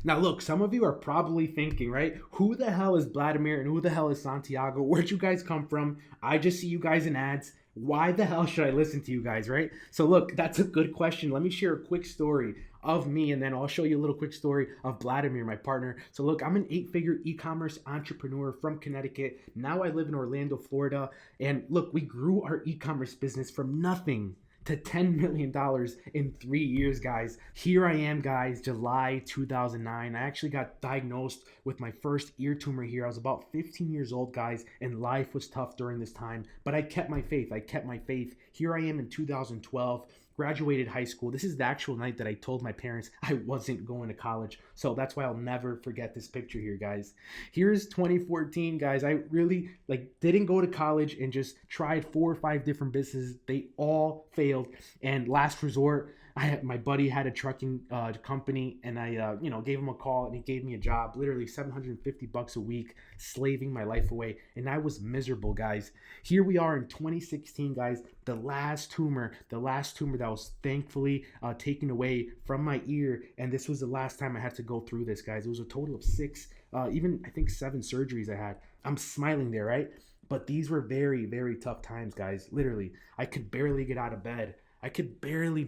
Now, look, some of you are probably thinking, right? Who the hell is Vladimir and who the hell is Santiago? Where'd you guys come from? I just see you guys in ads. Why the hell should I listen to you guys, right? So, look, that's a good question. Let me share a quick story of me, and then I'll show you a little quick story of Vladimir, my partner. So, look, I'm an 8-figure e commerce entrepreneur from Connecticut. Now I live in Orlando, Florida. And look, we grew our e commerce business from nothing to $10 million in 3 years, guys. Here I am, guys, July 2009. I actually got diagnosed with my first ear tumor here. I was about 15 years old, guys, and life was tough during this time, but I kept my faith. I kept my faith. Here I am in 2012, graduated high school. This is the actual night that I told my parents I wasn't going to college. So that's why I'll never forget this picture here, guys. Here's 2014, guys. I really didn't go to college and just tried 4 or 5 different businesses. They all failed. And last resort, my buddy had a trucking company, and I gave him a call, and he gave me a job, literally $750 a week, slaving my life away, and I was miserable, guys. Here we are in 2016, guys. The last tumor that was thankfully taken away from my ear, and this was the last time I had to go through this, guys. It was a total of 6, even I think 7 surgeries I had. I'm smiling there, right? But these were very, very tough times, guys. Literally, I could barely get out of bed. I could barely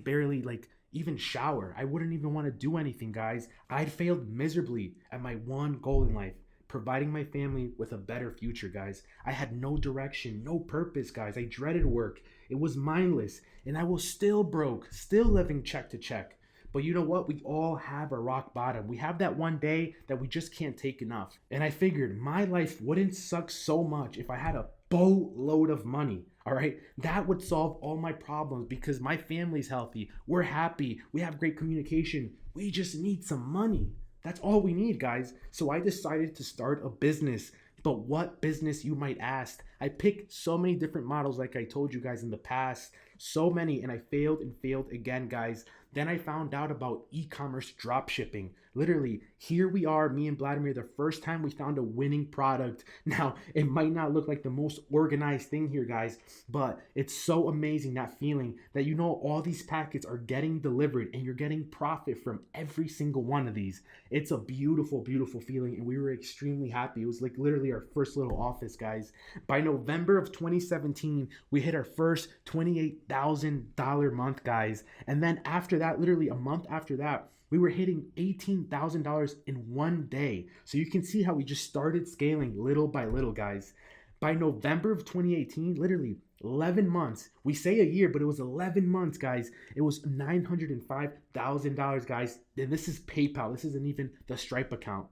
even shower. I wouldn't even want to do anything, guys. I'd failed miserably at my one goal in life, providing my family with a better future, guys. I had no direction, no purpose, guys. I dreaded work. It was mindless, and I was still broke, still living check to check. But you know what? We all have a rock bottom. We have that one day that we just can't take enough. And I figured my life wouldn't suck so much if I had a boatload of money. All right, that would solve all my problems because my family's healthy. We're happy. We have great communication. We just need some money. That's all we need, guys. So I decided to start a business. But what business, you might ask? I picked so many different models, like I told you guys in the past, so many, and I failed and failed again, guys. Then I found out about e-commerce drop shipping. Literally, here we are, me and Vladimir, the first time we found a winning product. Now, it might not look like the most organized thing here, guys, but it's so amazing, that feeling that all these packets are getting delivered and you're getting profit from every single one of these. It's a beautiful, beautiful feeling, and we were extremely happy. It was like literally our first little office, guys. By November of 2017, we hit our first $28,000 month, guys. And then after that, literally a month after that, we were hitting $18,000 in one day. So you can see how we just started scaling little by little, guys. By November of 2018, literally 11 months. We say a year, but it was 11 months, guys. It was $905,000, guys. And this is PayPal. This isn't even the Stripe account.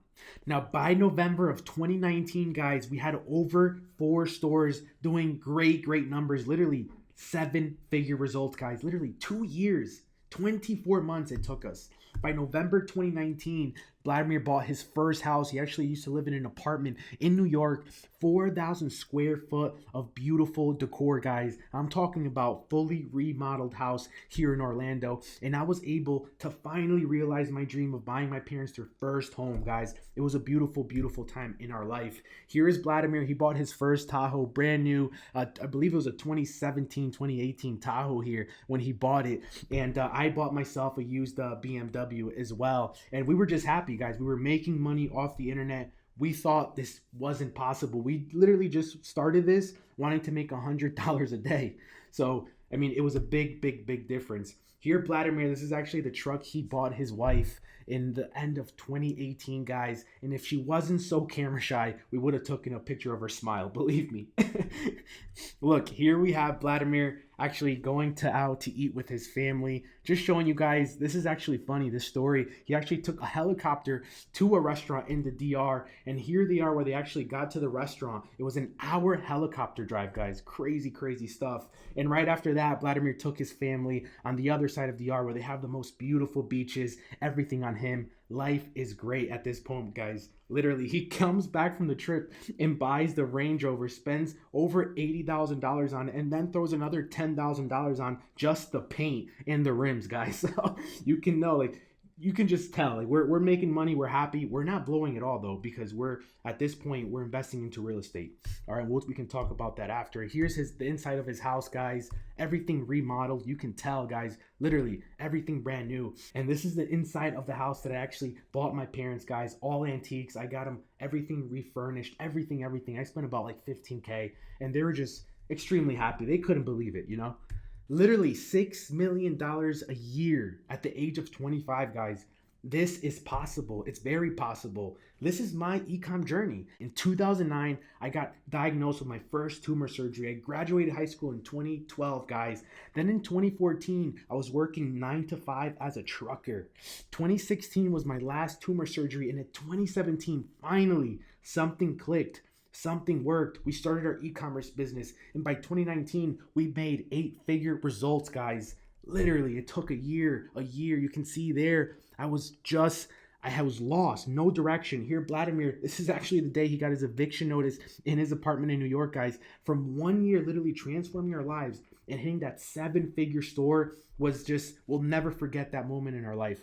Now, by November of 2019, guys, we had over 4 stores doing great, great numbers. Literally 7-figure results, guys. Literally 2 years, 24 months it took us. By November 2019, Vladimir bought his first house. He actually used to live in an apartment in New York, 4,000 square foot of beautiful decor, guys. I'm talking about fully remodeled house here in Orlando. And I was able to finally realize my dream of buying my parents their first home, guys. It was a beautiful, beautiful time in our life. Here is Vladimir. He bought his first Tahoe, brand new. I believe it was a 2017, 2018 Tahoe here when he bought it. And I bought myself a used BMW as well. And we were just happy, guys. We were making money off the internet. We thought this wasn't possible. We literally just started this wanting to make $100 a day. So, I mean, it was a big, big, big difference. Here, Vladimir, this is actually the truck he bought his wife in the end of 2018, guys. And if she wasn't so camera shy, we would have taken a picture of her smile, believe me. Look, here we have Vladimir actually going out to eat with his family. Just showing you guys, this is actually funny, this story. He actually took a helicopter to a restaurant in the DR, and here they are where they actually got to the restaurant. It was an hour helicopter drive, guys. Crazy, crazy stuff. And right after that, Vladimir took his family on the other side of DR where they have the most beautiful beaches, everything on him. Life is great at this point, guys. Literally, he comes back from the trip and buys the Range Rover, spends over $80,000 on it, and then throws another $10,000 on just the paint and the rims, guys. So you can know, you can just tell like we're making money, we're happy. We're not blowing it all though, because we're at this point we're investing into real estate. All right, we can talk about that after. Here's the inside of his house, guys. Everything remodeled, you can tell, guys, literally everything brand new. And this is the inside of the house that I actually bought my parents, guys. All antiques. I got them everything refurnished, everything. I spent about like 15K, and they were just extremely happy. They couldn't believe it, you know. Literally $6 million a year at the age of 25, guys. This is possible. It's very possible. This is my ecom journey. In 2009, I got diagnosed with my first tumor surgery. I graduated high school in 2012, guys. Then in 2014, I was working 9 to 5 as a trucker. 2016 was my last tumor surgery, and in 2017, finally, something clicked. Something worked. We started our e-commerce business, and by 2019, we made 8-figure results, guys. Literally, it took a year. You can see there, I was lost, no direction. Here, Vladimir, this is actually the day he got his eviction notice in his apartment in New York, guys. From 1 year, literally transforming our lives and hitting that 7-figure store was just, we'll never forget that moment in our life.